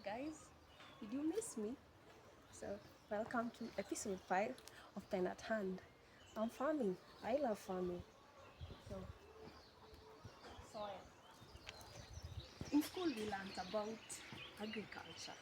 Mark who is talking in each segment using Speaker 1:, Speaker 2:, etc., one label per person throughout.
Speaker 1: guys, did you miss me? So, welcome to episode 5 of Pen at Hand. I'm farming. I love farming. So, soil. In school, we learned about agriculture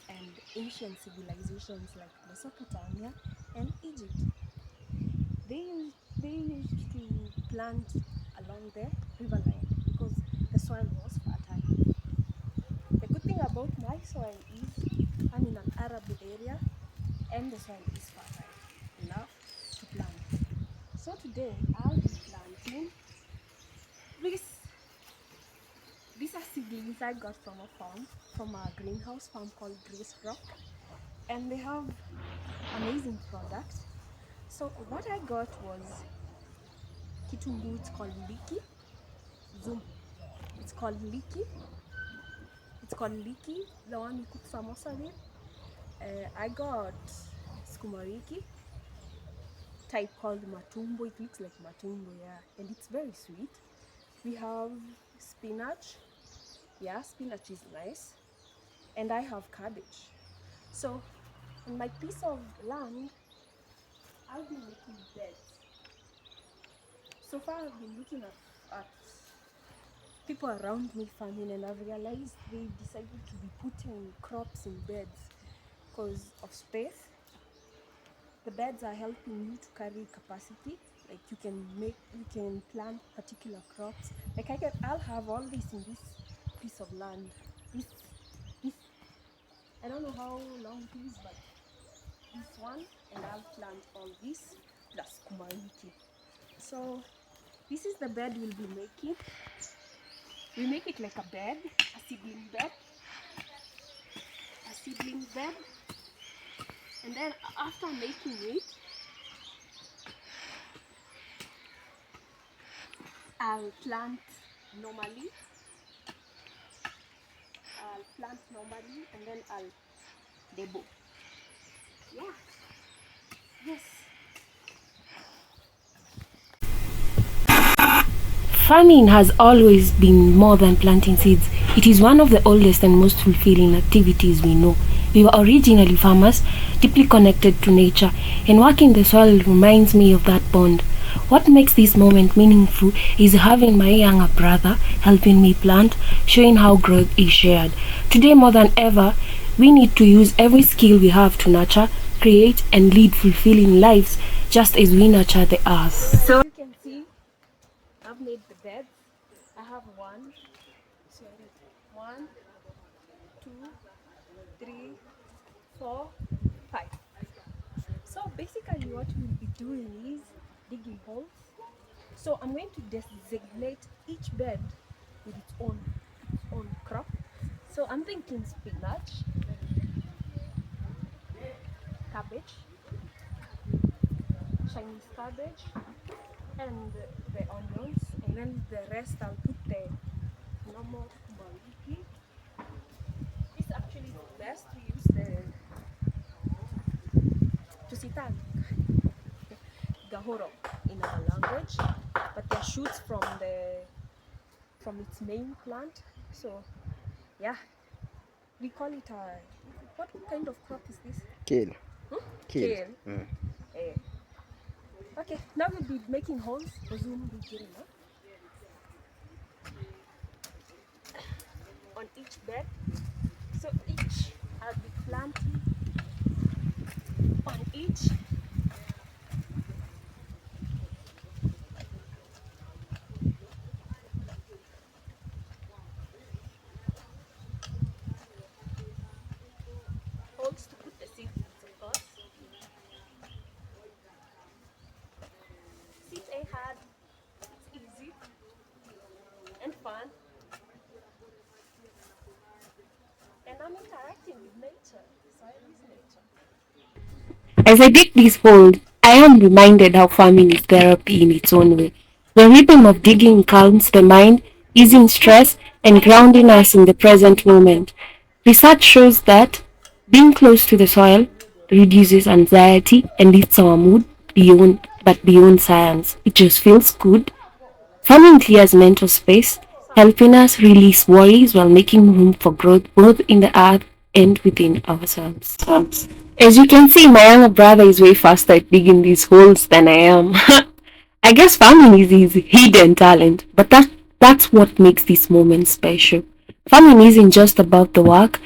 Speaker 1: and ancient civilizations like Mesopotamia and Egypt. They used to plant along the riverline because the soil was fertile. The good thing about my soil is I'm in an arable area and the soil is fertile enough to plant. So today I'll be planting this. These are seedlings I got from a farm, from a greenhouse farm called Grace Rock, and they have amazing products. So what I got was kitungu. It's called liki. Zoom. It's called liki. It's called liki, the one you cook samosa with. I got sukuma wiki, type called matumbo. It looks like matumbo, yeah, and it's very sweet. We have spinach. Yeah, spinach is nice. And I have cabbage. So on my piece of land, I'll be making beds. So far I've been looking at people around me farming, and I've realized they've decided to be putting crops in beds because of space. The beds are helping you to carry capacity. Like you can plant particular crops. Like I'll have all this in this piece of land. This I don't know how long it is, but this one, and I'll plant all this plus kumariki. So this is the bed we'll be making. We make it like a bed, a seedling bed, and then after making it, I'll plant normally, and then I'll debo. Yeah. Yes.
Speaker 2: Farming has always been more than planting seeds. It is one of the oldest and most fulfilling activities we know. We were originally farmers, deeply connected to nature, and working the soil reminds me of that bond. What makes this moment meaningful is having my younger brother helping me plant, showing how growth is shared. Today more than ever, we need to use every skill we have to nurture, create, and lead fulfilling lives just as we nurture the earth.
Speaker 1: So you can see I've made the bed. I have 2, 3, 4, 5. So basically what we'll be doing is digging holes. So I'm going to designate each bed with its own crop. So I'm thinking spinach, cabbage, Chinese cabbage, and the onions, and then the rest I'll put the normal kumariki. It's actually best to use the tusitag gahoro in our language, but they're shoots from its main plant. So yeah, we call it a, what kind of crop is this?
Speaker 3: Kale.
Speaker 1: Kale. Eh. Okay, now we'll be making holes. On each bed. So each I'll be planting on each. Holes to put the seeds, of course. Seeds I had, it's easy and fun. And I'm interacting with nature. Soil is nature.
Speaker 2: As I dig these holes, I am reminded how farming is therapy in its own way. The rhythm of digging calms the mind, easing stress, and grounding us in the present moment. Research shows that being close to the soil reduces anxiety and lifts our mood beyond science. It just feels good. Farming clears mental space helping us release worries while making room for growth both in the earth and within ourselves. As you can see, my younger brother is way faster at digging these holes than I am. I guess farming is his hidden talent, but that's what makes this moment special. Farming isn't just about the work,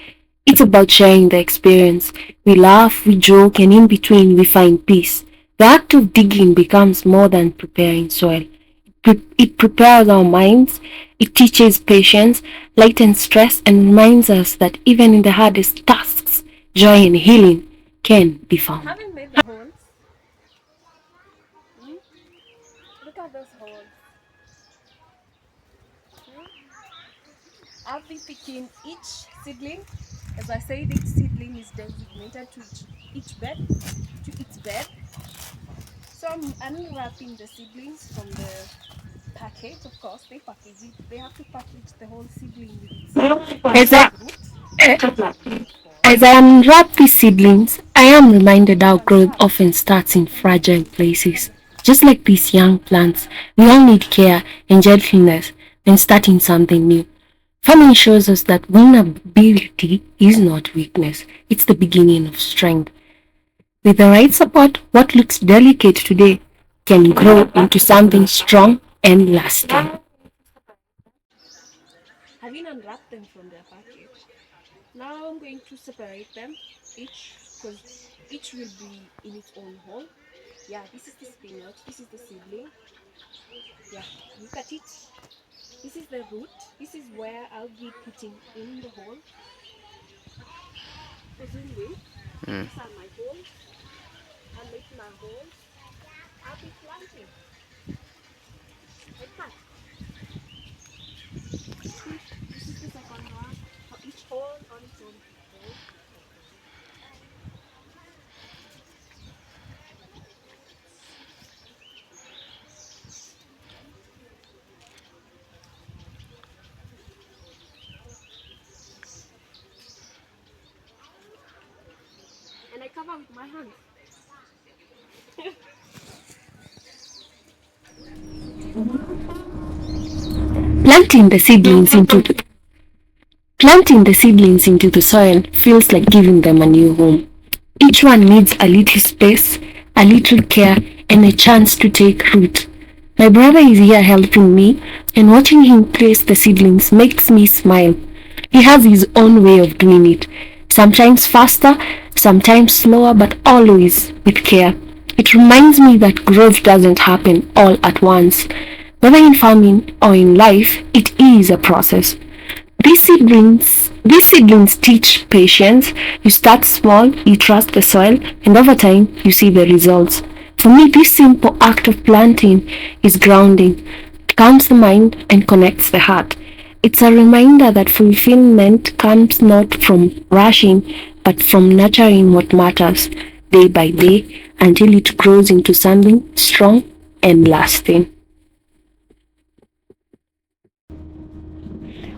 Speaker 2: it's about sharing the experience. We laugh, we joke, and in between we find peace. The act of digging becomes more than preparing soil. It prepares our minds, it teaches patience, lightens stress, and reminds us that even in the hardest tasks, joy and healing can be found.
Speaker 1: Haven't made the holes. Hmm? Look at those holes. Hmm? I'll be picking each seedling. As I said, each seedling is designated to each bed, to its bed. So I'm unwrapping the seedlings from the package. Of course, they package it. They have to package the whole seedling with its root.
Speaker 2: As I unwrap these seedlings, I am reminded how growth often starts in fragile places. Just like these young plants, we all need care and gentleness when starting something new. Farming shows us that vulnerability is not weakness, it's the beginning of strength. With the right support, what looks delicate today can grow into something strong and lasting.
Speaker 1: Having unwrapped them from their package, now I'm going to separate them each because each will be in its own hole. Yeah, this is the spinach, this is the seedling. Yeah, look at it. This is the root. This is where I'll be putting in the hole. Presumably, these are my holes. I'll make my holes. I'll be planting. Like that. This is the second one. For each hole on its own hole. And I cover with my hand.
Speaker 2: Planting the seedlings into the soil feels like giving them a new home. Each one needs a little space, a little care, and a chance to take root. My brother is here helping me, and watching him place the seedlings makes me smile. He has his own way of doing it, sometimes faster, sometimes slower, but always with care. It reminds me that growth doesn't happen all at once. Whether in farming or in life, it is a process. These seedlings teach patience. You start small, you trust the soil, and over time, you see the results. For me, this simple act of planting is grounding. It calms the mind and connects the heart. It's a reminder that fulfillment comes not from rushing, but from nurturing what matters day by day until it grows into something strong and lasting.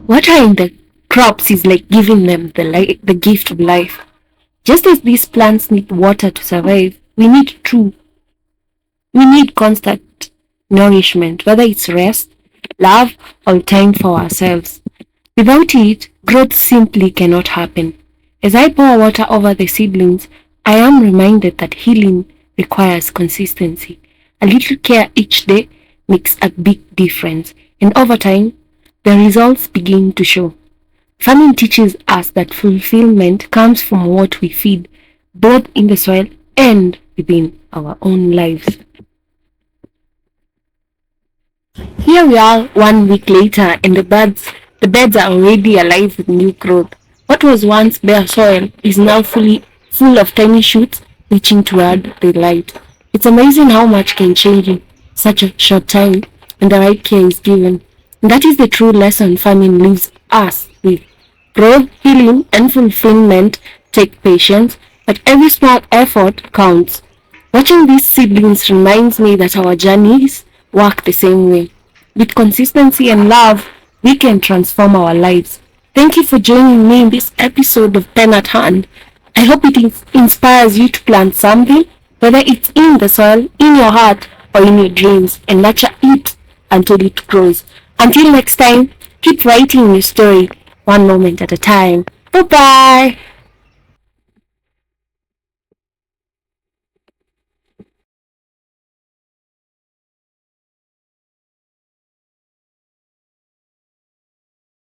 Speaker 2: Watering the crops is like giving them the gift of life. Just as these plants need water to survive, we need constant nourishment, whether it's rest, love, or time for ourselves. Without it, growth simply cannot happen. As I pour water over the seedlings, I am reminded that healing requires consistency. A little care each day makes a big difference, and over time, the results begin to show. Farming teaches us that fulfillment comes from what we feed, both in the soil and within our own lives. Here we are 1 week later, and the beds are already alive with new growth. What was once bare soil is now full of tiny shoots reaching toward the light. It's amazing how much can change in such a short time when the right care is given. And that is the true lesson farming leaves us with. Growth, healing, and fulfillment take patience, but every small effort counts. Watching these seedlings reminds me that our journeys work the same way. With consistency and love, we can transform our lives. Thank you for joining me in this episode of Pen at Hand. I hope it inspires you to plant something, whether it's in the soil, in your heart, or in your dreams, and nurture it until it grows. Until next time, Keep writing your story one moment at a time. Bye-bye.